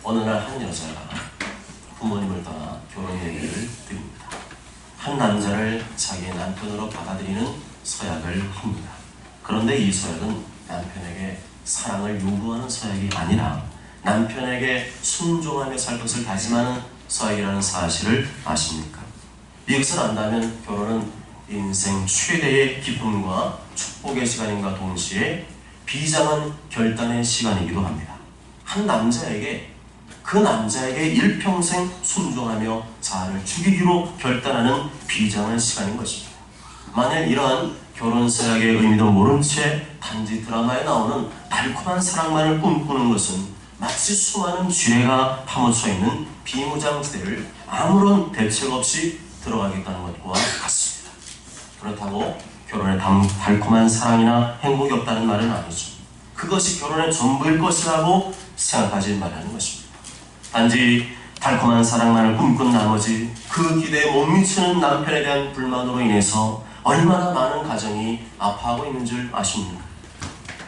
어느 날 한 여자가 부모님을 떠나 결혼 얘기를 드립니다. 한 남자를 자기의 남편으로 받아들이는 서약을 합니다. 그런데 이 서약은 남편에게 사랑을 요구하는 서약이 아니라 남편에게 순종하며 살 것을 다짐하는 서약이라는 사실을 아십니까? 이것을 안다면 결혼은 인생 최대의 기쁨과 축복의 시간인가 동시에 비장한 결단의 시간이기도 합니다. 한 남자에게 그 남자에게 일평생 순종하며 자아를 죽이기로 결단하는 비장한 시간인 것입니다. 만일 이러한 결혼 서약의 의미도 모른 채 단지 드라마에 나오는 달콤한 사랑만을 꿈꾸는 것은 마치 수많은 쥐레가 파묻혀 있는 비무장지대를 아무런 대책 없이 들어가겠다는 것과 같습니다. 그렇다고 결혼에 달콤한 사랑이나 행복이 없다는 말은 아니죠. 그것이 결혼의 전부일 것이라고 생각하지 말라는 것입니다. 단지 달콤한 사랑만을 꿈꾼 나머지 그 기대에 못 미치는 남편에 대한 불만으로 인해서 얼마나 많은 가정이 아파하고 있는 줄 아십니까?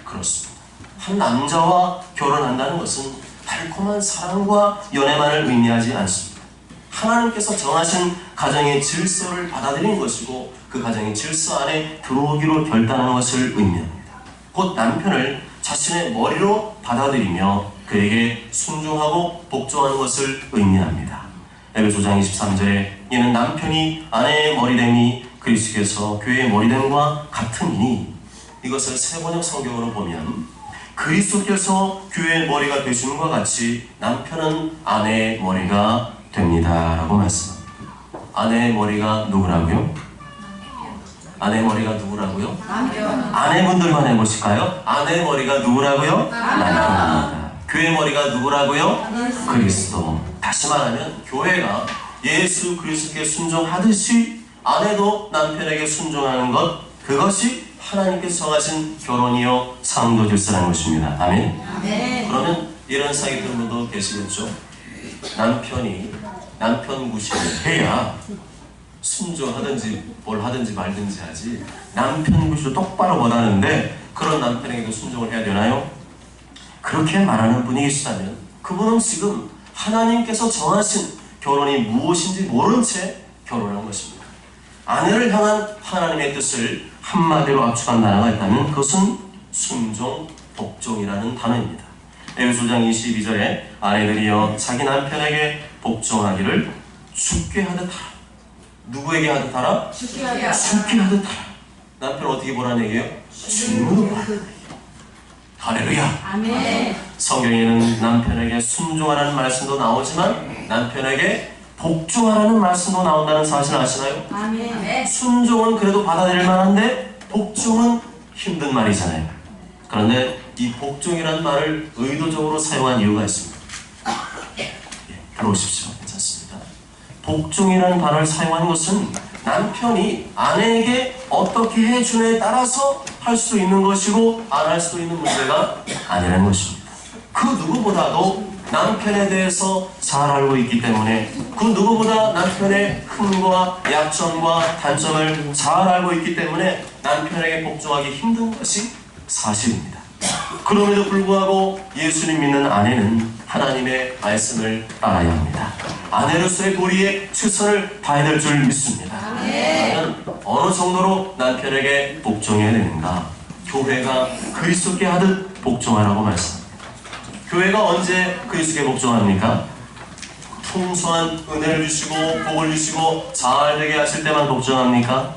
그렇습니다. 한 남자와 결혼한다는 것은 달콤한 사랑과 연애만을 의미하지 않습니다. 하나님께서 정하신 가정의 질서를 받아들이는 것이고 그 가정의 질서 안에 들어오기로 결단하는 것을 의미합니다. 곧 남편을 자신의 머리로 받아들이며 그에게 순종하고 복종하는 것을 의미합니다. 에베소 5장 23절에 이는 남편이 아내의 머리됨이 그리스도께서 교회의 머리됨과 같으니 이것을 세번역 성경으로 보면 그리스도께서 교회의 머리가 되심과 같이 남편은 아내의 머리가 됩니다 라고 말씀합니다. 아내의 머리가 누구라고요? 아내의 머리가 누구라고요? 남편. 아내분들만 해보실까요? 아내의 머리가 누구라고요? 남편입니다. 교회의 머리가 누구라고요? 그리스도. 다시 말하면 교회가 예수 그리스도께 순종하듯이 아내도 남편에게 순종하는 것, 그것이 하나님께서 정하신 결혼이요 상도 질서라는 것입니다. 아멘? 아멘. 그러면 이런 생각이 드는 분도 계시겠죠? 남편이 남편 구실을 해야 순종하든지 뭘 하든지 말든지 하지, 남편 구실을 똑바로 못하는데 그런 남편에게도 순종을 해야 되나요? 그렇게 말하는 분이 계시다면 그분은 지금 하나님께서 정하신 결혼이 무엇인지 모른 채 결혼한 것입니다. 아내를 향한 하나님의 뜻을 한마디로 압축한 단어가 있다면 그것은 순종, 복종이라는 단어입니다. 에베소 5장 22절에 아내들이여 자기 남편에게 복종하기를 죽게 하듯 하라. 누구에게 하듯 하라? 죽게 하듯 하라. 남편 어떻게 보라는 얘기예요? 죽는 보라는 할렐루야. 아멘. 성경에는 남편에게 순종하라는 말씀도 나오지만 남편에게 복종하라는 말씀도 나온다는 사실 아시나요? 아멘. 순종은 그래도 받아들일 만한데 복종은 힘든 말이잖아요. 그런데 이 복종이라는 말을 의도적으로 사용한 이유가 있습니다. 들어오십시오. 괜찮습니다. 복종이라는 단어를 사용한 것은 남편이 아내에게 어떻게 해주냐에 따라서 할 수 있는 것이고 안 할 수도 있는 문제가 아니라는 것입니다. 그 누구보다도 남편에 대해서 잘 알고 있기 때문에 그 누구보다 남편의 흠과 약점과 단점을 잘 알고 있기 때문에 남편에게 복종하기 힘든 것이 사실입니다. 그럼에도 불구하고 예수님 믿는 아내는 하나님의 말씀을 따라야 합니다. 아내로서의 도리에 최선을 다해야 될 줄 믿습니다. 그러면 어느 정도로 남편에게 복종해야 되는가? 교회가 그리스도께 하듯 복종하라고 말씀합니다. 교회가 언제 그리스도께 복종합니까? 풍성한 은혜를 주시고 복을 주시고 잘 되게 하실 때만 복종합니까?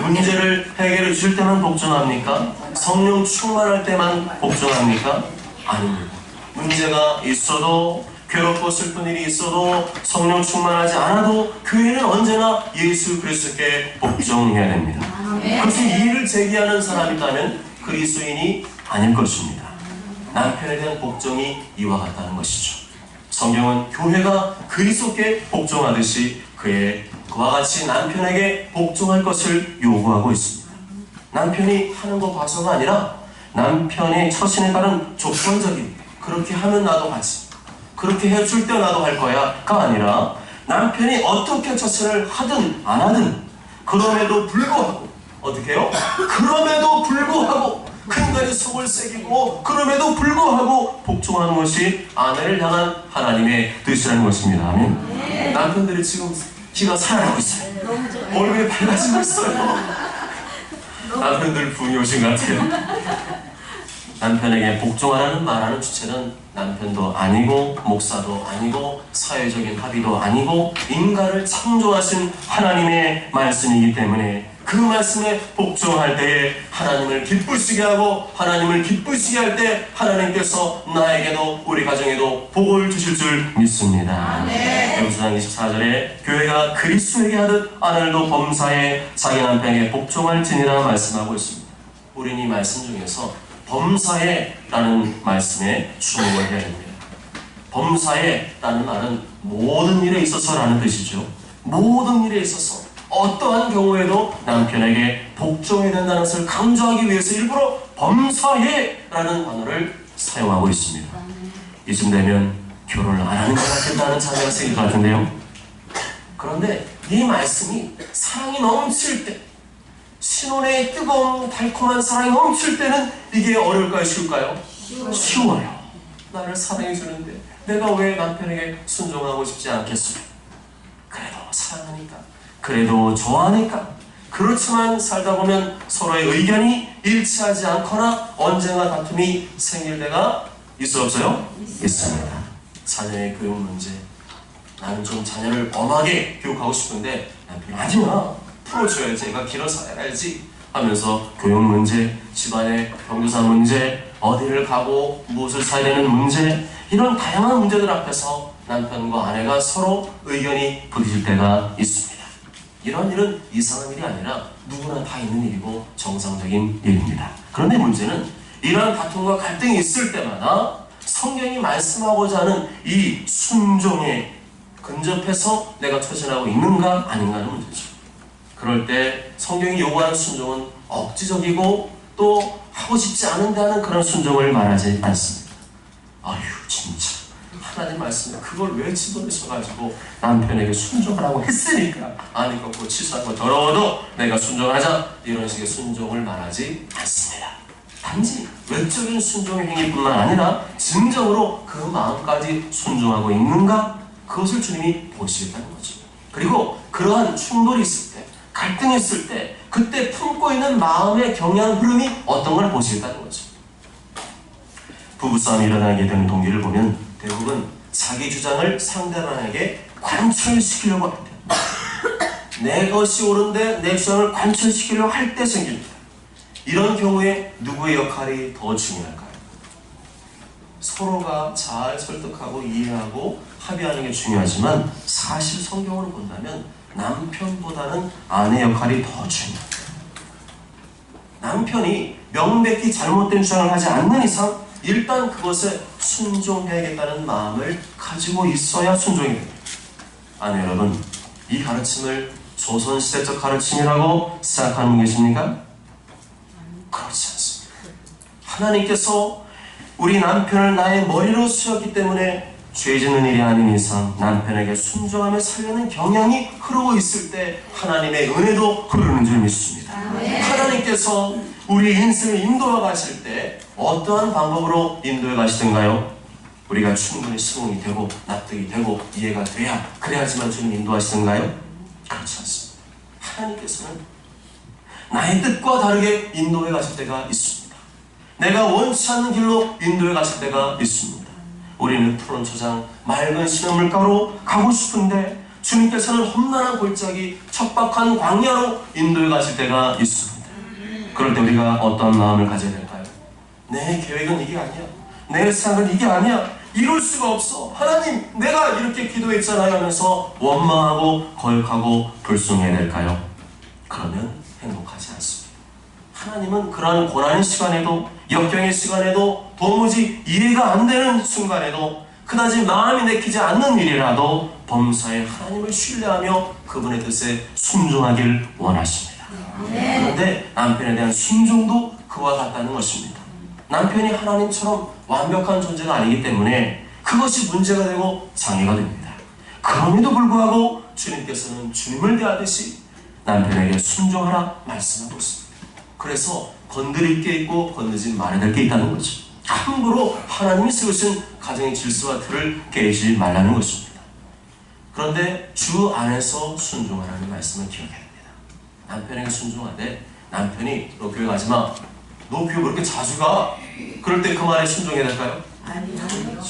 문제를 해결해 주실 때만 복종합니까? 성령 충만할 때만 복종합니까? 아닙니다. 문제가 있어도 괴롭고 슬픈 일이 있어도 성령 충만하지 않아도 교회는 언제나 예수 그리스도께 복종해야 됩니다. 그래서 이 일을 제기하는 사람이 있다면 그리스도인이 아닐 것입니다. 남편에 대한 복종이 이와 같다는 것이죠. 성경은 교회가 그리스도께 복종하듯이 그와 같이 남편에게 복종할 것을 요구하고 있습니다. 남편이 하는 거 봐서가 아니라 남편의 처신에 따른 조건적인 그렇게 하면 나도 하지, 그렇게 해줄 때 나도 할 거야가 아니라 남편이 어떻게 처신을 하든 안 하든 그럼에도 불구하고 어떻게 해요? 그럼에도 불구하고 근간이 속을 새기고 그럼에도 불구하고 복종하는 것이 아내를 향한 하나님의 뜻이라는 것입니다. 아멘. 남편들이 지금 기가 살아나고 있어요. 얼굴이 밝아지고 있어요. 남편들 분이 오신 것 같아요. 남편에게 복종하라는 말하는 주체는 남편도 아니고 목사도 아니고 사회적인 합의도 아니고 인간을 창조하신 하나님의 말씀이기 때문에 그 말씀에 복종할 때에 하나님을 기쁘시게 하고 하나님을 기쁘시게 할 때 하나님께서 나에게도 우리 가정에도 복을 주실 줄 믿습니다. 에베소서 24절에 교회가 그리스도에게 하듯 아내도 범사에 자기 남편에게 복종할 지니라 말씀하고 있습니다. 우리는 이 말씀 중에서 범사에라는 말씀에 주목을 해야 됩니다. 범사에라는 말은 모든 일에 있어서라는 뜻이죠. 모든 일에 있어서 어떠한 경우에도 남편에게 복종해야 된다는 것을 강조하기 위해서 일부러 범사에라는 단어를 사용하고 있습니다. 이쯤 되면 결혼을 안 하는 것 같다는 자녀가 생길 것 같은데요. 그런데 이 말씀이 사랑이 넘칠 때, 신혼의 뜨거운 달콤한 사랑이 넘칠 때는 이게 어려울까요? 쉬울까요? 쉬워요. 나를 사랑해 주는데 내가 왜 남편에게 순종하고 싶지 않겠어요? 그래도 사랑하니까, 그래도 좋아하니까. 그렇지만 살다 보면 서로의 의견이 일치하지 않거나 언젠가 다툼이 생길 때가 있어 없어요? 있습니다. 자녀의 교육 문제, 나는 좀 자녀를 엄하게 교육하고 싶은데 남편이 하지마, 풀어줘야지, 애가 길어서 알지 하면서 교육 문제, 집안의 경조사 문제, 어디를 가고 무엇을 사야 되는 문제, 이런 다양한 문제들 앞에서 남편과 아내가 서로 의견이 부딪힐 때가 있습니다. 이런 일은 이상한 일이 아니라 누구나 다 있는 일이고 정상적인 일입니다. 그런데 문제는 이러한 다툼과 갈등이 있을 때마다 성경이 말씀하고자 하는 이 순종에 근접해서 내가 처신하고 있는가 아닌가 하는 문제죠. 그럴 때 성경이 요구하는 순종은 억지적이고 또 하고 싶지 않은데 하는 그런 순종을 말하지 않습니다. 아휴 진짜 하나님 말씀에 그걸 왜 집어넣으셔가지고 남편에게 순종하라고 했으니까 아니 거 취소하고 더러워도 내가 순종하자, 이런 식의 순종을 말하지 않습니다. 단지 외적인 순종의 행위뿐만 아니라 진정으로 그 마음까지 순종하고 있는가, 그것을 주님이 보시겠다는 거죠. 그리고 그러한 충돌이 있을 때, 갈등이 있을 때 그때 품고 있는 마음의 경향 흐름이 어떤 걸 보시겠다는 거죠. 부부싸움이 일어나게 되는 동기를 보면 대부분 자기 주장을 상대방에게 관철시키려고 할 때, 내 것이 옳은데 내 주장을 관철시키려고 할 때 생깁니다. 이런 경우에 누구의 역할이 더 중요할까요? 서로가 잘 설득하고 이해하고 합의하는 게 중요하지만 사실 성경으로 본다면 남편보다는 아내 역할이 더 중요합니다. 남편이 명백히 잘못된 주장을 하지 않는 이상 일단 그것에 순종해야겠다는 마음을 가지고 있어야 순종이 됩니다. 아내 여러분, 이 가르침을 조선시대적 가르침이라고 생각하는 분 계십니까? 그렇지 않습니다. 하나님께서 우리 남편을 나의 머리로 쓰셨기 때문에 죄 짓는 일이 아닌 이상 남편에게 순종하며 살려는 경향이 흐르고 있을 때 하나님의 은혜도 흐르는 줄 믿습니다. 하나님께서 우리 인생을 인도해 가실 때 어떠한 방법으로 인도해 가시던가요? 우리가 충분히 수긍이 되고 납득이 되고 이해가 돼야, 그래야지만 주님 인도하시던가요? 그렇지 않습니다. 하나님께서는 나의 뜻과 다르게 인도해 가실 때가 있습니다. 내가 원치 않는 길로 인도해 가실 때가 있습니다. 우리는 푸른 초장, 맑은 시냇물가로 가고 싶은데 주님께서는 험난한 골짜기, 척박한 광야로 인도해 가실 때가 있습니다. 그럴 때 우리가 어떤 마음을 가져야 될까요? 내 계획은 이게 아니야, 내 생각은 이게 아니야, 이룰 수가 없어, 하나님 내가 이렇게 기도했잖아요 하면서 원망하고 거역하고 불순해야 될까요? 그러면 행복하지 않습니다. 하나님은 그러한 고난의 시간에도, 역경의 시간에도, 도무지 이해가 안 되는 순간에도, 그다지 마음이 내키지 않는 일이라도 범사에 하나님을 신뢰하며 그분의 뜻에 순종하길 원하십니다. 그런데 남편에 대한 순종도 그와 같다는 것입니다. 남편이 하나님처럼 완벽한 존재가 아니기 때문에 그것이 문제가 되고 장애가 됩니다. 그럼에도 불구하고 주님께서는 주님을 대하듯이 남편에게 순종하라 말씀하고 있습니다. 그래서 건드릴 게 있고 건드지 말아야 될 게 있다는 거죠. 함부로 하나님이 세우신 가정의 질서와 틀을 깨지 말라는 것입니다. 그런데 주 안에서 순종하라는 말씀을 기억해야 됩니다. 남편에게 순종하되 남편이 너 교회 가지 마. 너 교회 그렇게 자주 가? 그럴 때 그 말에 순종해야 될까요? 아니요.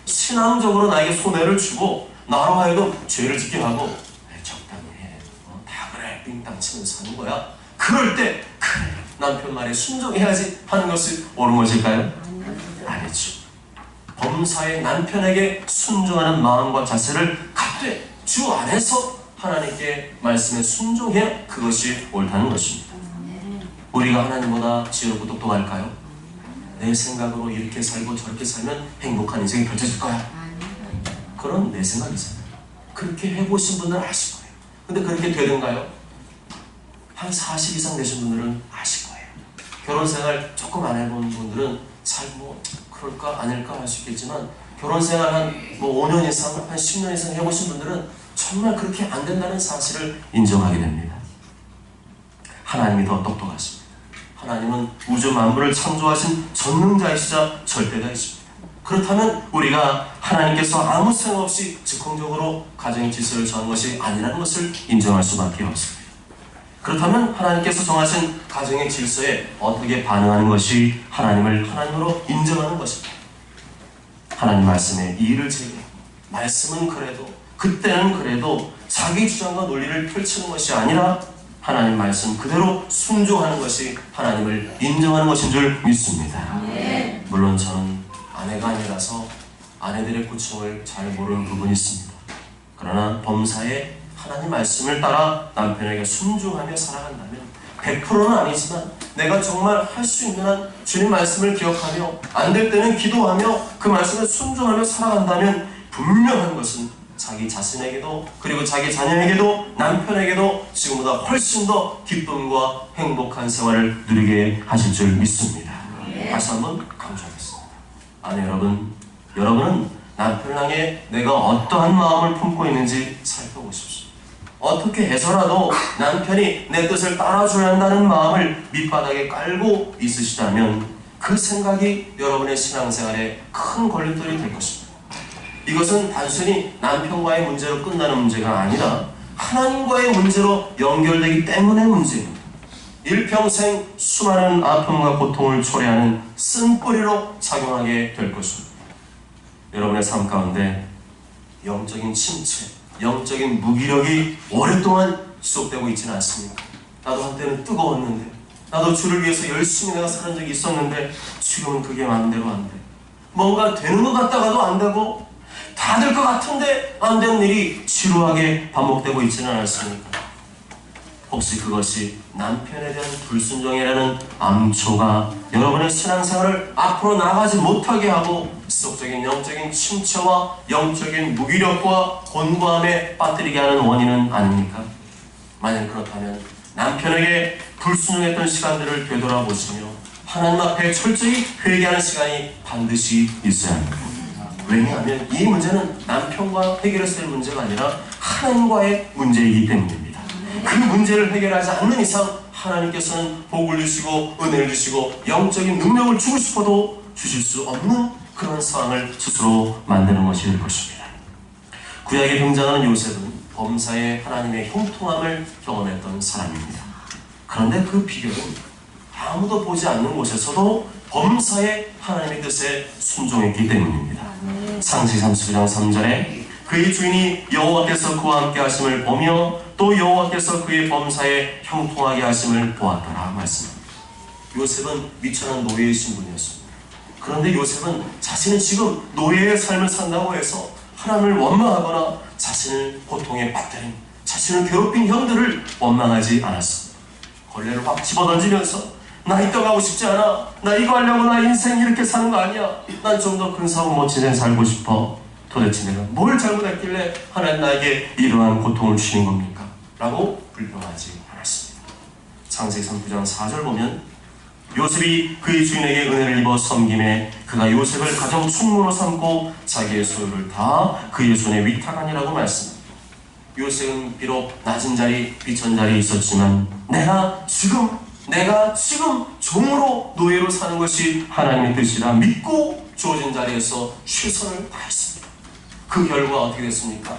신앙적으로 나에게 손해를 주고 나로 하여금 죄를 짓게 하고 적당히 해. 다 그래. 빙땅 치면서 사는 거야. 그럴 때 그래. 남편 말에 순종해야지 하는 것이 옳은 것일까요? 아니죠. 범사의 남편에게 순종하는 마음과 자세를 갖되 주 안에서 하나님께 말씀에 순종해야 그것이 옳다는 것입니다. 우리가 하나님보다 지혜롭고 똑똑할까요? 내 생각으로 이렇게 살고 저렇게 살면 행복한 인생이 펼쳐질 거야. 그런 내 생각이잖아요. 그렇게 해보신 분들은 아실 거예요. 근데 그렇게 되는가요? 한 40 이상 되신 분들은 아실 거예요. 결혼생활 조금 안 해본 분들은 잘 그럴까 아닐까 할 수 있겠지만 결혼생활 한 5년 이상, 한 10년 이상 해보신 분들은 정말 그렇게 안 된다는 사실을 인정하게 됩니다. 하나님이 더 똑똑하십니다. 하나님은 우주 만물을 창조하신 전능자이시자 절대자이십니다. 그렇다면 우리가 하나님께서 아무 생각 없이 즉흥적으로 가정의 질서를 정한 것이 아니라는 것을 인정할 수밖에 없습니다. 그렇다면 하나님께서 정하신 가정의 질서에 어떻게 반응하는 것이 하나님을 하나님으로 인정하는 것입니다. 하나님 말씀에 이의를 제기하고 말씀은 그래도 그때는 그래도 자기 주장과 논리를 펼치는 것이 아니라 하나님 말씀 그대로 순종하는 것이 하나님을 인정하는 것인 줄 믿습니다. 물론 저는 아내가 아니라서 아내들의 고충을 잘 모르는 부분이 있습니다. 그러나 범사에 하나님 말씀을 따라 남편에게 순종하며 살아간다면 100%는 아니지만 내가 정말 할 수 있는 한 주님 말씀을 기억하며 안 될 때는 기도하며 그 말씀에 순종하며 살아간다면 분명한 것은 자기 자신에게도 그리고 자기 자녀에게도 남편에게도 지금보다 훨씬 더 기쁨과 행복한 생활을 누리게 하실 줄 믿습니다. 다시 한번 강조하겠습니다. 아내 여러분, 여러분은 남편을 향해 내가 어떠한 마음을 품고 있는지 살펴보십시오. 어떻게 해서라도 남편이 내 뜻을 따라줘야 한다는 마음을 밑바닥에 깔고 있으시다면 그 생각이 여러분의 신앙생활에 큰 걸림돌이 될 것입니다. 이것은 단순히 남편과의 문제로 끝나는 문제가 아니라 하나님과의 문제로 연결되기 때문에 문제입니다. 일평생 수많은 아픔과 고통을 초래하는 쓴뿌리로 작용하게 될 것입니다. 여러분의 삶 가운데 영적인 침체, 영적인 무기력이 오랫동안 지속되고 있지는 않습니까? 나도 한때는 뜨거웠는데 나도 주를 위해서 열심히 내가 사는 적이 있었는데 지금은 그게 마음대로 안 돼. 뭔가 되는 것 같다가도 안 되고 다 될 것 같은데 안 되는 일이 지루하게 반복되고 있지는 않습니까? 혹시 그것이 남편에 대한 불순종이라는 암초가 여러분의 신앙생활을 앞으로 나가지 못하게 하고 지속적인 영적인 침체와 영적인 무기력과 곤고함에 빠뜨리게 하는 원인은 아닙니까? 만약 그렇다면 남편에게 불순종했던 시간들을 되돌아보시며 하나님 앞에 철저히 회개하는 시간이 반드시 있어야 합니다. 왜냐하면 이 문제는 남편과 해결해야 될 문제가 아니라 하나님과의 문제이기 때문입니다. 그 문제를 해결하지 않는 이상 하나님께서는 복을 주시고 은혜를 주시고 영적인 능력을 주고 싶어도 주실 수 없는 그런 상황을 스스로 만드는 것이 될 것입니다. 구약에 등장하는 요셉은 범사에 하나님의 형통함을 경험했던 사람입니다. 그런데 그 비결은 아무도 보지 않는 곳에서도 범사에 하나님의 뜻에 순종했기 때문입니다. 창세기 39장 3절에 그의 주인이 여호와께서 그와 함께 하심을 보며 또 여호와께서 그의 범사에 형통하게 하심을 보았더라 말씀합니다. 요셉은 미천한 노예의 신분이었습니다. 그런데 요셉은 자신은 지금 노예의 삶을 산다고 해서 하나님을 원망하거나 자신을 고통에 빠뜨린 자신을 괴롭힌 형들을 원망하지 않았습니다. 걸레를 확 집어던지면서 나 이 떡 하고 싶지 않아. 나 이거 하려고 나 인생 이렇게 사는 거 아니야. 난 좀 더 근사하고 멋진 인생 살고 싶어. 도대체 내가 뭘 잘못했길래 하나님 나에게 이러한 고통을 주시는 겁니까? 라고 불평하지 않았습니다. 창세기 39장 4절 보면 요셉이 그의 주인에게 은혜를 입어 섬김에 그가 요셉을 가정 충무로 삼고 자기의 소유를 다 그의 손에 위탁하니라고 말씀합니다. 요셉은 비록 낮은 자리, 비천 자리에 있었지만 내가 지금 내가 지금 종으로 노예로 사는 것이 하나님의 뜻이라 믿고 주어진 자리에서 최선을 다했습니다. 그 결과 어떻게 됐습니까?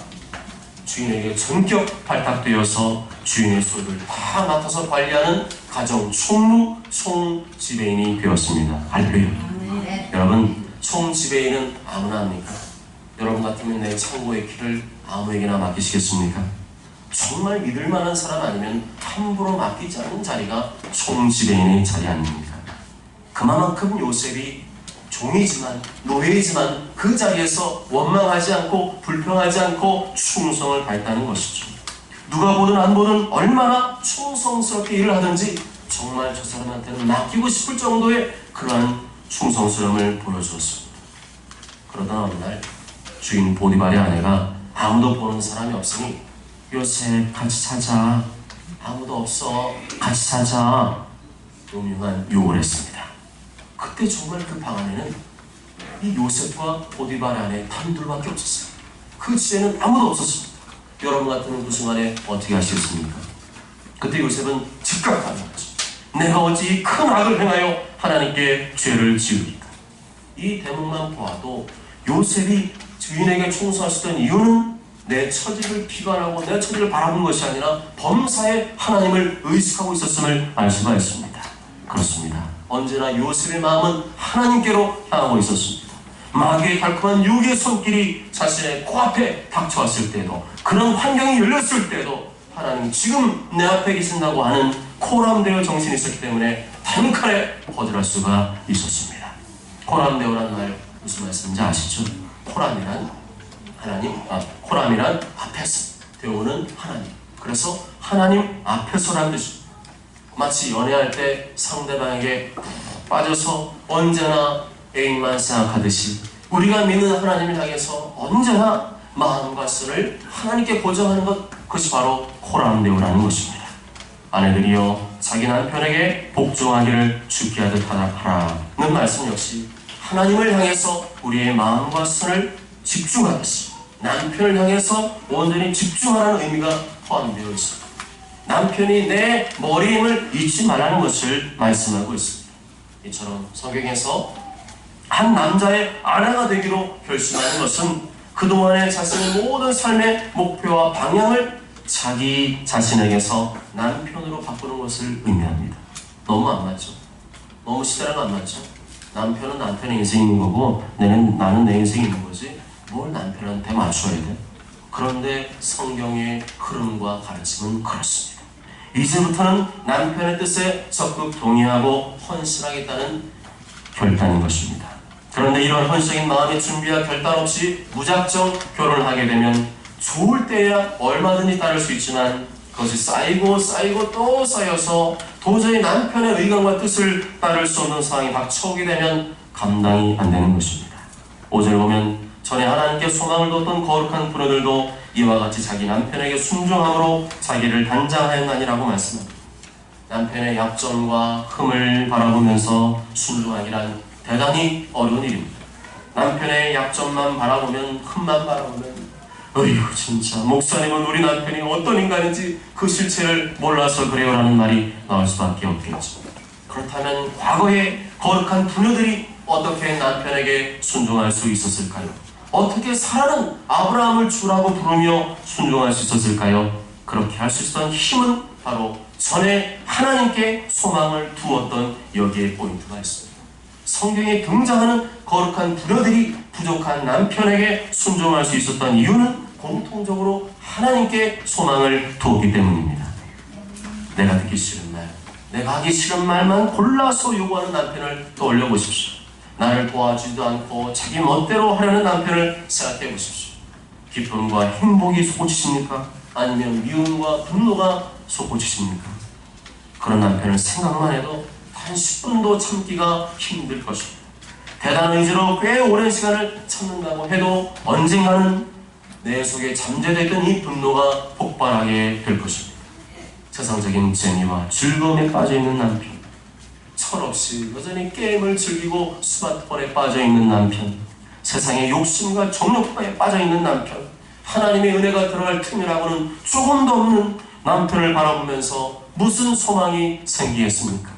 주인에게 전격 발탁되어서 주인의 소유를 다 맡아서 관리하는 가정 총무, 총지배인이 되었습니다. 할렐루야. 여러분, 총지배인은 아무나 합니까? 여러분 같으면 내 창고의 키를 아무에게나 맡기시겠습니까? 정말 믿을 만한 사람 아니면 함부로 맡기지 않는 자리가 총지배인의 자리 아닙니까? 그만큼 요셉이 종이지만, 노예이지만 그 자리에서 원망하지 않고 불평하지 않고 충성을 다했다는 것이죠. 누가 보든 안 보든 얼마나 충성스럽게 일을 하든지 정말 저 사람한테는 맡기고 싶을 정도의 그러한 충성스러움을 보여주었습니다. 그러다 어느 날 주인 보디발의 아내가 아무도 보는 사람이 없으니 요셉 같이 자자. 아무도 없어. 같이 자자. 음흉한 욕을 했습니다. 그때 정말 그 방 안에는 이 요셉과 보디발 안에 단둘밖에 없었어요. 그 집에는 아무도 없었습니다. 여러분 같으면 그 순간에 어떻게 하시겠습니까? 그때 요셉은 즉각하는 거죠. 내가 어찌 이 큰 악을 행하여 하나님께 죄를 지으리까? 이 대목만 보아도 요셉이 주인에게 충성하셨던 이유는 내 처지를 비관하고 내 처지를 바라본 것이 아니라 범사에 하나님을 의식하고 있었음을 알 수가 있습니다. 그렇습니다. 언제나 요셉의 마음은 하나님께로 향하고 있었습니다. 마귀의 달콤한 유혹의 손길이 자신의 코앞에 닥쳐왔을 때도, 그런 환경이 열렸을 때도 하나님 지금 내 앞에 계신다고 하는 코람데오 정신이 있었기 때문에 단칼에 거절할 수가 있었습니다. 코람데오라는 말 무슨 말씀인지 아시죠? 코람이란 하나님, 코람이란 앞에서, 데오는 하나님. 그래서 하나님 앞에서라는 뜻입니다. 마치 연애할 때 상대방에게 빠져서 언제나 애인만 생각하듯이 우리가 믿는 하나님을 향해서 언제나 마음과 손을 하나님께 고정하는 것, 그것이 바로 코람데오라는 것입니다. 아내들이여 자기 남편에게 복종하기를 죽게 하듯 하라는 말씀 역시 하나님을 향해서 우리의 마음과 손을 집중하듯이 남편을 향해서 온전히 집중하라는 의미가 포함되어 있습니다. 남편이 내 머리에 힘을 잊지 말라는 것을 말씀하고 있습니다. 이처럼 성경에서 한 남자의 아내가 되기로 결심하는 것은 그동안의 자신의 모든 삶의 목표와 방향을 자기 자신에게서 남편으로 바꾸는 것을 의미합니다. 너무 안 맞죠? 너무 시대랑 안 맞죠? 남편은 남편의 인생이 있는 거고 나는 내 인생이 있는 거지 뭘 남편한테 맞춰야 돼? 그런데 성경의 흐름과 가르침은 그렇습니다. 이제부터는 남편의 뜻에 적극 동의하고 헌신하겠다는 결단인 것입니다. 그런데 이런 헌신적인 마음의 준비와 결단 없이 무작정 결혼을 하게 되면 좋을 때야 얼마든지 따를 수 있지만 그것이 쌓이고 또 쌓여서 도저히 남편의 의견과 뜻을 따를 수 없는 상황이 닥쳐오게 되면 감당이 안 되는 것입니다. 5절 보면 전에 하나님께 소망을 뒀던 거룩한 부녀들도 이와 같이 자기 남편에게 순종함으로 자기를 단장하였나니라고 말씀합니다. 남편의 약점과 흠을 바라보면서 순종하기란 대단히 어려운 일입니다. 남편의 약점만 바라보면, 흠만 바라보면 어휴 진짜 목사님은 우리 남편이 어떤 인간인지 그 실체를 몰라서 그래요 라는 말이 나올 수밖에 없겠죠. 그렇다면 과거의 거룩한 부녀들이 어떻게 남편에게 순종할 수 있었을까요? 어떻게 사라는 아브라함을 주라고 부르며 순종할 수 있었을까요? 그렇게 할 수 있었던 힘은 바로 전에 하나님께 소망을 두었던 여기에 포인트가 있습니다. 성경에 등장하는 거룩한 부녀들이 부족한 남편에게 순종할 수 있었던 이유는 공통적으로 하나님께 소망을 두었기 때문입니다. 내가 듣기 싫은 말, 내가 하기 싫은 말만 골라서 요구하는 남편을 떠올려 보십시오. 나를 도와주지도 않고 자기 멋대로 하려는 남편을 생각해 보십시오. 기쁨과 행복이 솟구치십니까? 아니면 미움과 분노가 솟구치십니까? 그런 남편을 생각만 해도 단 10분도 참기가 힘들 것입니다. 대단한 의지로 꽤 오랜 시간을 참는다고 해도 언젠가는 내 속에 잠재되던 이 분노가 폭발하게 될 것입니다. 세상적인 재미와 즐거움에 빠져있는 남편, 철없이 여전히 게임을 즐기고 스마트폰에 빠져있는 남편, 세상의 욕심과 정욕에 빠져있는 남편, 하나님의 은혜가 들어갈 틈이라고는 조금도 없는 남편을 바라보면서 무슨 소망이 생기겠습니까?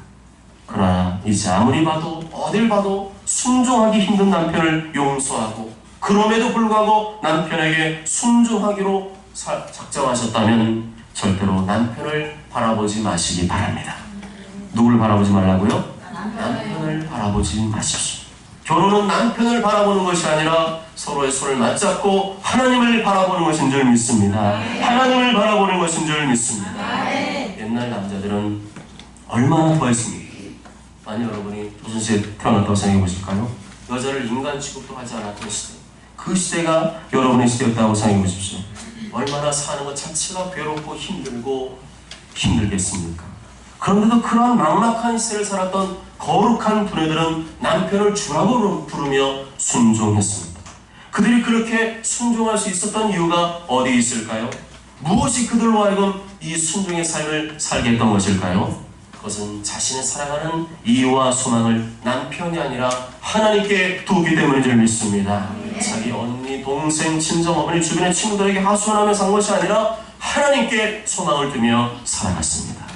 그러나 이제 아무리 봐도 어딜 봐도 순종하기 힘든 남편을 용서하고 그럼에도 불구하고 남편에게 순종하기로 작정하셨다면 절대로 남편을 바라보지 마시기 바랍니다. 누구를 바라보지 말라고요? 남편을 바라보지 마십시오. 결혼은 남편을 바라보는 것이 아니라 서로의 손을 맞잡고 하나님을 바라보는 것인 줄 믿습니다. 하나님을 바라보는 것인 줄 믿습니다. 옛날 남자들은 얼마나 더했습니까? 아니, 여러분이 조선시대에 태어났다고 생각해 보실까요? 여자를 인간 취급도 하지 않았던 시대, 그 시대가 여러분의 시대였다고 생각해 보십시오. 얼마나 사는 것 자체가 괴롭고 힘들고 힘들겠습니까? 그런데도 그러한 막막한 시대를 살았던 거룩한 부녀들은 남편을 주라고 부르며 순종했습니다. 그들이 그렇게 순종할 수 있었던 이유가 어디 있을까요? 무엇이 그들로 하여금 이 순종의 삶을 살게 했던 것일까요? 그것은 자신의 사랑하는 이유와 소망을 남편이 아니라 하나님께 두기 때문인 줄 믿습니다. 자기 언니, 동생, 친정, 어머니, 주변의 친구들에게 하소연하며 산 것이 아니라 하나님께 소망을 두며 살아갔습니다.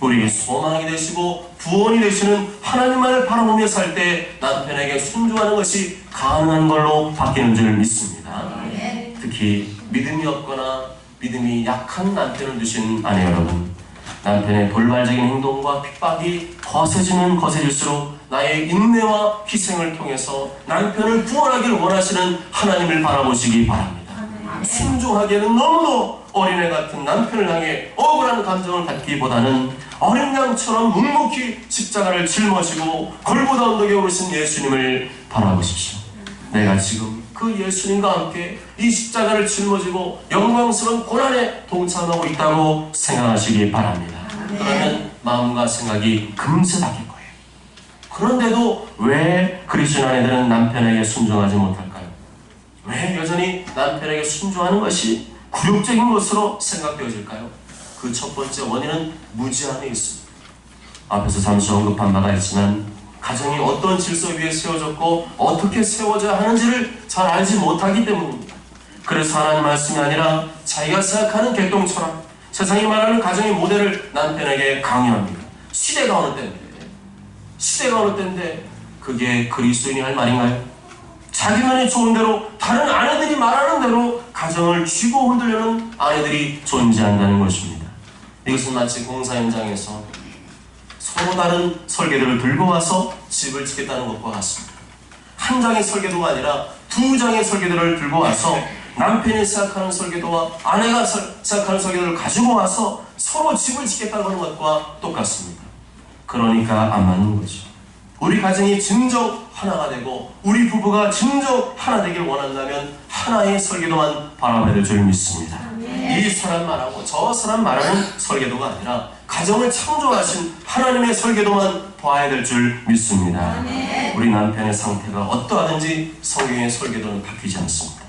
우리의 소망이 되시고 구원이 되시는 하나님만을 바라보며 살 때 남편에게 순종하는 것이 가능한 걸로 바뀌는 줄 믿습니다. 특히 믿음이 없거나 믿음이 약한 남편을 두신 아내 여러분, 남편의 돌발적인 행동과 핍박이 거세질수록 나의 인내와 희생을 통해서 남편을 구원하기를 원하시는 하나님을 바라보시기 바랍니다. 순종하기에는 너무도 어린애 같은 남편을 향해 억울한 감정을 갖기보다는 어린 양처럼 묵묵히 십자가를 짊어지고 골고다 언덕에 오르신 예수님을 바라보십시오. 내가 지금 그 예수님과 함께 이 십자가를 짊어지고 영광스러운 고난에 동참하고 있다고 생각하시기 바랍니다. 그러면 마음과 생각이 금세 바뀔 거예요. 그런데도 왜 그리스도 아내들은 남편에게 순종하지 못할까요? 왜 여전히 남편에게 순종하는 것이 굴욕적인 것으로 생각되어질까요? 그 첫 번째 원인은 무지함에 있습니다. 앞에서 잠시 언급한 바가 있지만 가정이 어떤 질서 위에 세워졌고 어떻게 세워져야 하는지를 잘 알지 못하기 때문입니다. 그래서 하나님 말씀이 아니라 자기가 생각하는 객동 철학, 세상이 말하는 가정의 모델을 남편에게 강요합니다. 시대가 어느 때인데 그게 그리스도인이 할 말인가요? 자기 눈이 좋은 대로 다른 아내들이 말하는 대로 가정을 쥐고 흔들려는 아내들이 존재한다는 것입니다. 이것은 마치 공사 현장에서 서로 다른 설계도를 들고 와서 집을 짓겠다는 것과 같습니다. 한 장의 설계도가 아니라 두 장의 설계도를 들고 와서 남편이 생각하는 설계도와 아내가 생각하는 설계도를 가지고 와서 서로 집을 짓겠다고 하는 것과 똑같습니다. 그러니까 안 맞는 거죠. 우리 가정이 진정 하나가 되고 우리 부부가 진정 하나 되길 원한다면 하나의 설계도만 바라봐야 될 줄 믿습니다. 이 사람 말하고 저 사람 말하는 설계도가 아니라 가정을 창조하신 하나님의 설계도만 봐야 될 줄 믿습니다. 우리 남편의 상태가 어떠하든지 성경의 설계도는 바뀌지 않습니다.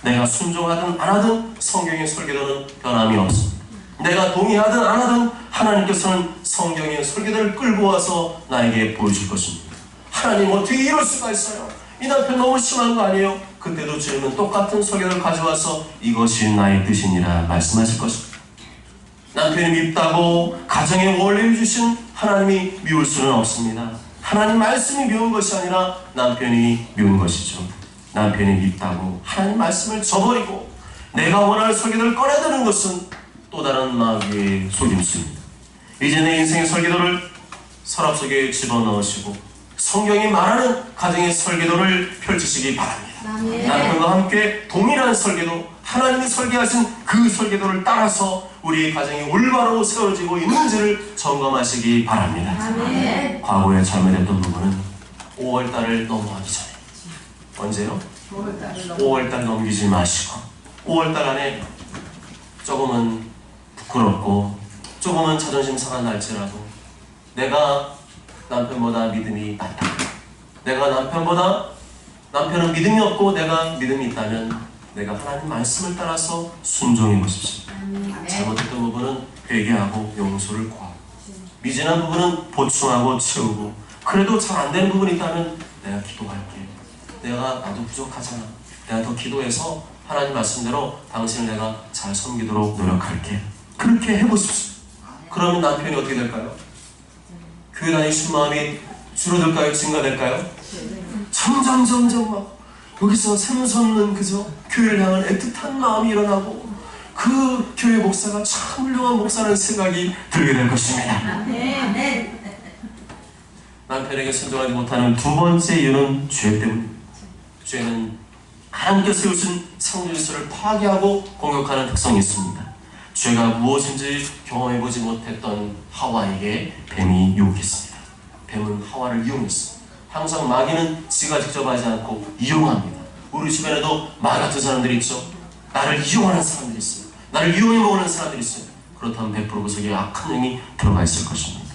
내가 순종하든 안 하든 성경의 설계도는 변함이 없습니다. 내가 동의하든 안 하든 하나님께서는 성경의 설계도를 끌고 와서 나에게 보여줄 것입니다. 하나님 어떻게 이럴 수가 있어요? 이 남편 너무 심한 거 아니에요? 그때도 주님은 똑같은 설계도를 가져와서 이것이 나의 뜻이니라 말씀하실 것입니다. 남편이 밉다고 가정의 원리를 주신 하나님이 미울 수는 없습니다. 하나님 말씀이 미운 것이 아니라 남편이 미운 것이죠. 남편이 밉다고 하나님 말씀을 저버리고 내가 원하는 설계도를 꺼내드는 것은 또 다른 마귀의 속임수입니다. 이제 내 인생의 설계도를 서랍 속에 집어넣으시고 성경이 말하는 가정의 설계도를 펼치시기 바랍니다. 남편과 함께 동일한 설계도, 하나님이 설계하신 그 설계도를 따라서 우리 가정이 올바로 세워지고 있는지를 점검하시기 바랍니다. 과거에 잘못했던 부분은 5월달을 넘어가기 전에, 언제요? 5월달 넘기지 마시고 5월달 안에 조금은 부끄럽고 조금은 자존심 상한 날짜라도 내가 남편보다 믿음이 낮다, 내가 남편은 믿음이 없고 내가 믿음이 있다면 내가 하나님 말씀을 따라서 순종해 보십시오. 잘못했던 부분은 회개하고 용서를 구하고 미진한 부분은 보충하고 채우고 그래도 잘 안 되는 부분이 있다면 내가 기도할게. 나도 부족하잖아. 내가 더 기도해서 하나님 말씀대로 당신을 내가 잘 섬기도록 노력할게. 그렇게 해보십시오. 그러면 남편이 어떻게 될까요? 교회 다니신 마음이 줄어들까요? 증가될까요? 점점 막 여기서 샘솟는 그저 교회를 향한 애틋한 마음이 일어나고 그 교회 목사가 참 훌륭한 목사라는 생각이 들게 될 것입니다. 남편에게 순종하지 못하는 두 번째 이유는 죄 때문입니다. 죄는 하나님께서 세우신 창조 질서를 파괴하고 공격하는 특성이 있습니다. 죄가 무엇인지 경험해보지 못했던 하와에게 뱀이 유혹했습니다. 뱀은 하와를 이용했습니다. 항상 마귀는 지가 직접 하지 않고 이용합니다. 우리 주변에도 마 같은 사람들이 있죠. 나를 이용하는 사람들이 있어요. 나를 이용해 먹는 사람들이 있어요. 그렇다면 100% 그 속에 악한 영이 들어가 있을 것입니다.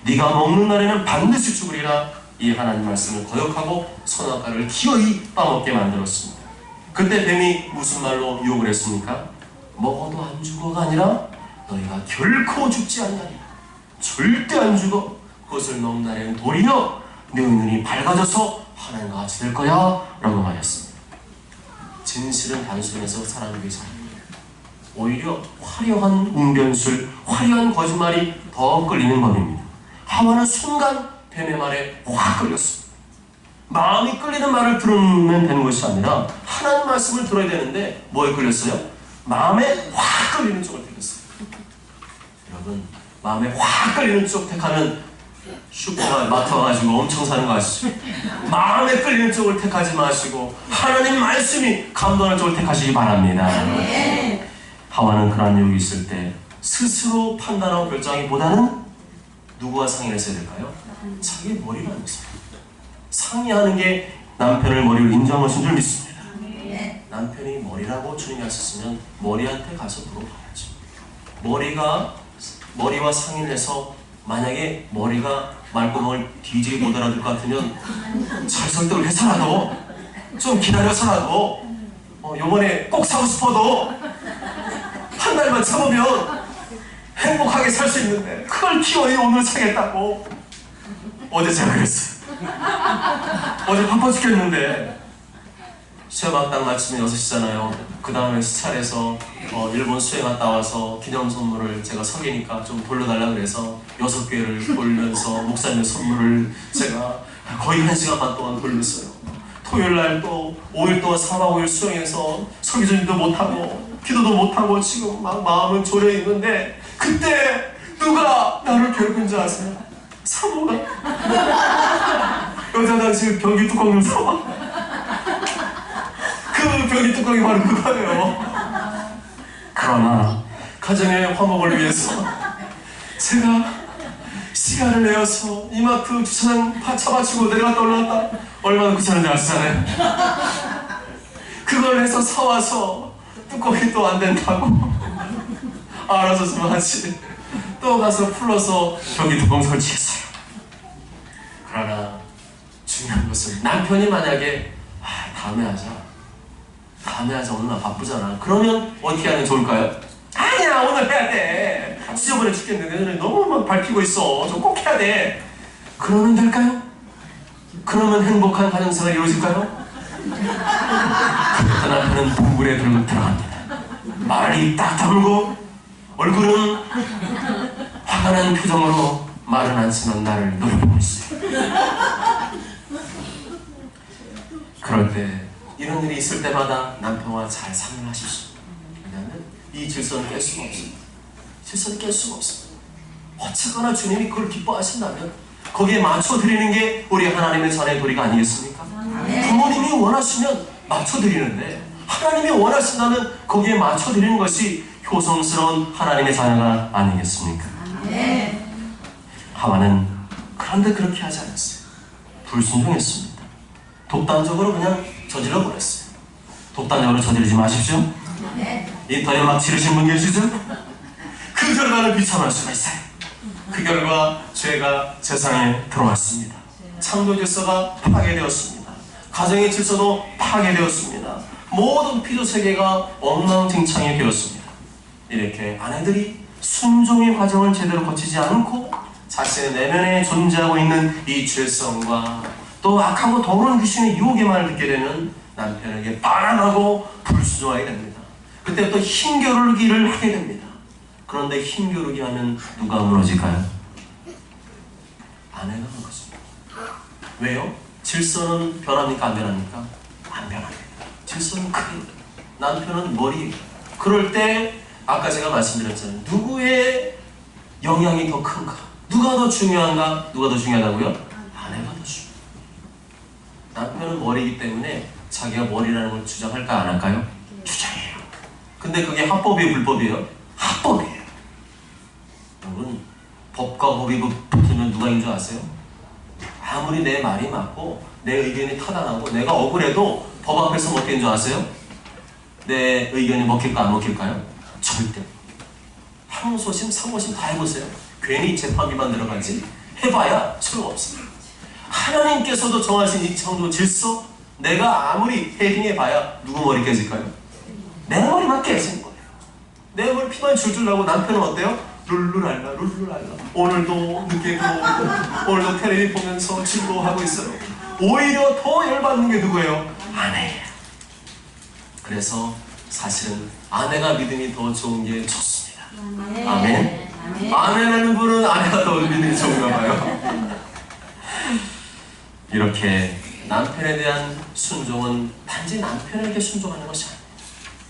네가 먹는 날에는 반드시 죽으리라. 이 하나님 말씀을 거역하고 선악과를 기어이 빠먹게 만들었습니다. 그때 뱀이 무슨 말로 유혹을 했습니까? 먹어도 안 죽어가 아니라 너희가 결코 죽지 않나니 절대 안 죽어. 그것을 먹는 날에는 도리어 너희 눈이 밝아져서 하나님과 같이 될 거야 라고 말했습니다. 진실은 단순해서 사람에게 잘합니다. 오히려 화려한 웅변술, 화려한 거짓말이 더 끌리는 법입니다. 하와는 순간 뱀의 말에 확 끌렸습니다. 마음이 끌리는 말을 들으면 되는 것이 아니라 하나님 말씀을 들어야 되는데 뭐에 끌렸어요? 마음에 확 끌리는 쪽을 택했어요. 여러분, 마음에 확 끌리는 쪽 택하면 슈퍼마트 와가지고 엄청 사는 거 아시죠? 마음에 끌리는 쪽을 택하지 마시고 하나님 말씀이 감동하는 쪽을 택하시기 바랍니다. 하와는 그런 유혹이 있을 때 스스로 판단하고 결정하기보다는 누구와 상의를 했어야 될까요? 자기 머리를 안 했어요. 상의하는 게 남편을 머리를 인정한 것인 줄 믿습니다. 남편이 머리라고 주님이 하셨으면 머리한테 가서 물어봐야죠. 머리와 상의를 해서 만약에 머리가 말구멍을 뒤지게 못 알아들 것 같으면 잘 설득을 해서라도 좀 기다려서라도 요번에 꼭 사고 싶어도 한 달만 참으면 행복하게 살 수 있는데 그걸 기어이 오늘 사겠다고. 어제 제가 그랬어요. 어제 바빠 죽겠는데 시험 딱 마치면 6시잖아요. 그 다음에 시찰해서 일본 수행 갔다 와서 기념 선물을 제가 석이니까 좀 돌려달라 그래서 6개를 돌면서 목사님의 선물을 제가 거의 1시간 반 동안 돌렸어요. 토요일날 또 5일 동안 4박 5일 수행해서 설교전도 못하고 기도도 못하고 지금 막 마음은 졸여 있는데 그때 누가 나를 괴롭힌 줄 아세요? 사모가 여자 화장실 변기 뚜껑 좀 사와. 그 변기 뚜껑이 바로 그거예요. 그러나 가정의 화목을 위해서 제가 시간을 내어서 이마트 주차장 차 받치고 내려갔다 올라갔다 얼마나 귀찮은지 아시잖아요. 그걸 해서 사와서 뚜껑이 또 안 된다고 알아서 좀 하지. 또 가서 풀러서 변기 뚜껑 설치했어요. 그러나 중요한 것은 남편이 만약에 다음에 하자 오늘 나 바쁘잖아. 그러면 어떻게 하면 좋을까요? 아니야 오늘 해야 돼. 지저분해 죽겠는데 내년에 너무 막 밟히고 있어. 좀 꼭 해야 돼. 그러면 될까요? 그러면 행복한 가정생활이 이루어질까요? 그때 남편은 동굴에 들어갑니다. 말이 딱 다물고 얼굴은 화가 난 표정으로 말은 않지만 나를 노려보고 있어요. 그럴 때 이런 일이 있을 때마다 남편과 잘 상의를 하십시오. 왜냐하면 이 질서는 깰 수가 없습니다. 질서는 깰 수가 없습니다. 어쨌거나 주님이 그걸 기뻐하신다면 거기에 맞춰드리는 게 우리 하나님의 자녀의 도리가 아니겠습니까? 부모님이 원하시면 맞춰드리는데 하나님이 원하신다면 거기에 맞춰드리는 것이 효성스러운 하나님의 자녀가 아니겠습니까? 하와는 그런데 그렇게 하지 않았어요. 불순종했습니다. 독단적으로 그냥 저질러 버렸어요. 독단적으로 저지르지 마십시오. 인터넷 막 지르신 분 계시죠? 그 결과를 비참할 수가 있어요. 그 결과 죄가 세상에 들어왔습니다. 창조 질서가 파괴되었습니다. 가정의 질서도 파괴되었습니다. 모든 피조 세계가 엉망진창이 되었습니다. 이렇게 아내들이 순종의 과정을 제대로 거치지 않고 자신의 내면에 존재하고 있는 이 죄성과 또 악하고 더러운 귀신의 유혹에만 듣게 되면 남편에게 반항하고 불순종하게 됩니다. 그때부터 힘겨루기를 하게 됩니다. 그런데 힘겨루게 하면 누가 무너질까요? 아내가 무너집니다. 왜요? 질서는 변합니까? 안 변합니까? 안 변합니다. 질서는 크게, 남편은 머리. 그럴 때 아까 제가 말씀드렸잖아요. 누구의 영향이 더 큰가? 누가 더 중요한가? 누가 더 중요하다고요? 아내가 더 중요해요. 남편은 머리이기 때문에 자기가 머리라는 걸 주장할까 안 할까요? 주장해요. 근데 그게 합법이에요? 불법이에요? 합법이에요. 여러분, 법과 법이 붙으면 누가 인줄 아세요? 아무리 내 말이 맞고 내 의견이 타당하고 내가 억울해도 법 앞에서 뭐 어떻게 줄 아세요? 내 의견이 먹힐까 안 먹힐까요? 절대. 항소심, 상고심 다 해보세요. 괜히 재판비만 들어가지 해봐야 소용없습니다. 하나님께서도 정하신 이 창조 질서, 내가 아무리 해빙해봐야 누구 머리 깨질까요? 내 머리만 깨지는 거예요. 내 머리 피만 줄줄 나고 남편은 어때요? 룰루랄라 룰루랄라 오늘도 늦게 들어오고 오늘도 텔레비 보면서 즐거워하고 있어요. 오히려 더 열받는 게 누구예요? 아내예요. 그래서 사실은 아내가 믿음이 더 좋은 게 좋습니다. 아멘. 아멘하는 분은 아내가 더 믿음이 좋은가 봐요. 이렇게 남편에 대한 순종은 단지 남편에게 순종하는 것이 아닙니다.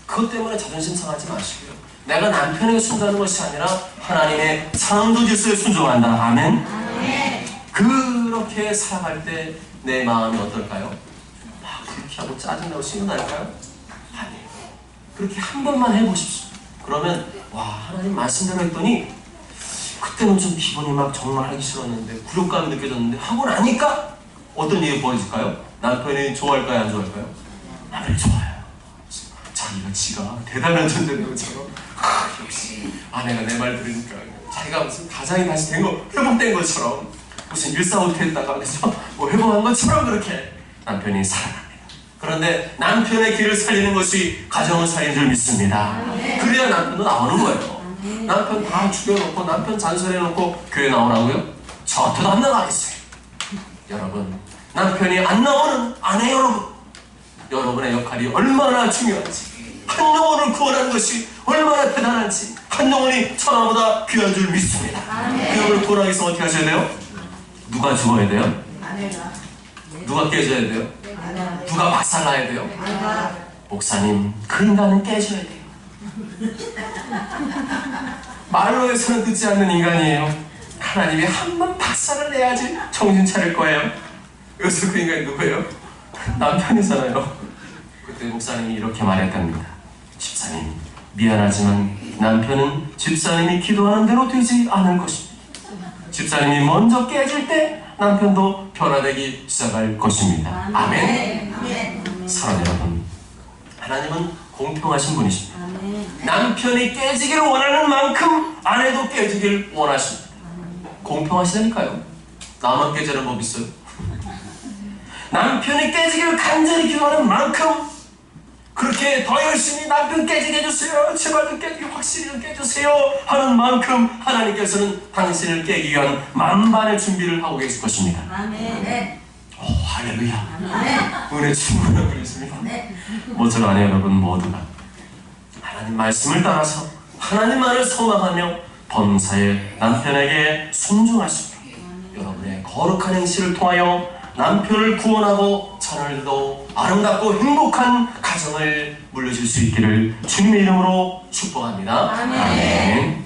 그것 때문에 자존심 상하지 마시고요. 내가 남편에게 순종하는 것이 아니라 하나님의 창조 질서에 순종한다. 아멘. 그렇게 살아갈 때 내 마음이 어떨까요? 막 그렇게 하고 짜증나고 신나할까요? 아니에요. 그렇게 한 번만 해보십시오. 그러면 와, 하나님 말씀대로 했더니 그때는 좀 기분이 막 정말 하기 싫었는데 굴욕감이 느껴졌는데 하고 나니까 어떤 일이 벌어질까요? 남편이 좋아할까요? 안 좋아할까요? 남편이 좋아요. 자기가 지가 대단한 존재인 것처럼 역시 아내가 내 말 들으니까 자기가 무슨 가장이 다시 된 거, 회복된 것처럼 무슨 일사후퇴 했다가 그래서 뭐 회복한 것처럼 그렇게 남편이 살아납니다. 그런데 남편의 길을 살리는 것이 가정을 살리는 줄 믿습니다. 그래야 남편도 나오는 거예요. 남편 다 죽여놓고 남편 잔소리해놓고 교회 나오라고요? 저 같아도 안 나가겠어요. 여러분, 남편이 안 나오는 아내 여러분, 여러분의 역할이 얼마나 중요한지, 한 영혼을 구원하는 것이 얼마나 대단한지, 한 영혼이 천하보다 귀한 줄 믿습니다. 그 영혼을 구원하기 위해서 어떻게 하셔야 돼요? 누가 죽어야 돼요? 아내가. 누가 깨져야 돼요? 누가 박살나야 돼요? 목사님, 그 인간은 깨져야 돼요. 말로 해서는 듣지 않는 인간이에요. 하나님이 한 번 박살을 내야지 정신 차릴 거예요. 여기서 그 인간이 누구예요? 남편이잖아요. 그때 목사님이 이렇게 말했답니다. 집사님, 미안하지만 남편은 집사님이 기도하는 대로 되지 않을 것입니다. 집사님이 먼저 깨질 때 남편도 변화되기 시작할 것입니다. 아멘. 사랑하는 여러분, 하나님은 공평하신 분이십니다. 남편이 깨지기를 원하는 만큼 아내도 깨지기를 원하십니다. 공평하시다니까요. 나만 깨지는 법 있어요? 남편이 깨지기를 간절히 기도하는 만큼 그렇게 더 열심히 남편 깨지게 해주세요, 제발 좀 깨지게 확실히 좀 깨주세요 하는 만큼 하나님께서는 당신을 깨기 위한 만반의 준비를 하고 계실 것입니다. 아멘. 오, 할렐루야. 은혜 충만한 분이십니다. 모처럼 아내 여러분 모두가 하나님 말씀을 따라서 하나님만을 소망하며 범사에 남편에게 순종하시고 여러분의 거룩한 행실을 통하여 남편을 구원하고 자녀들도 아름답고 행복한 가정을 물려줄 수 있기를 주님의 이름으로 축복합니다. 아멘.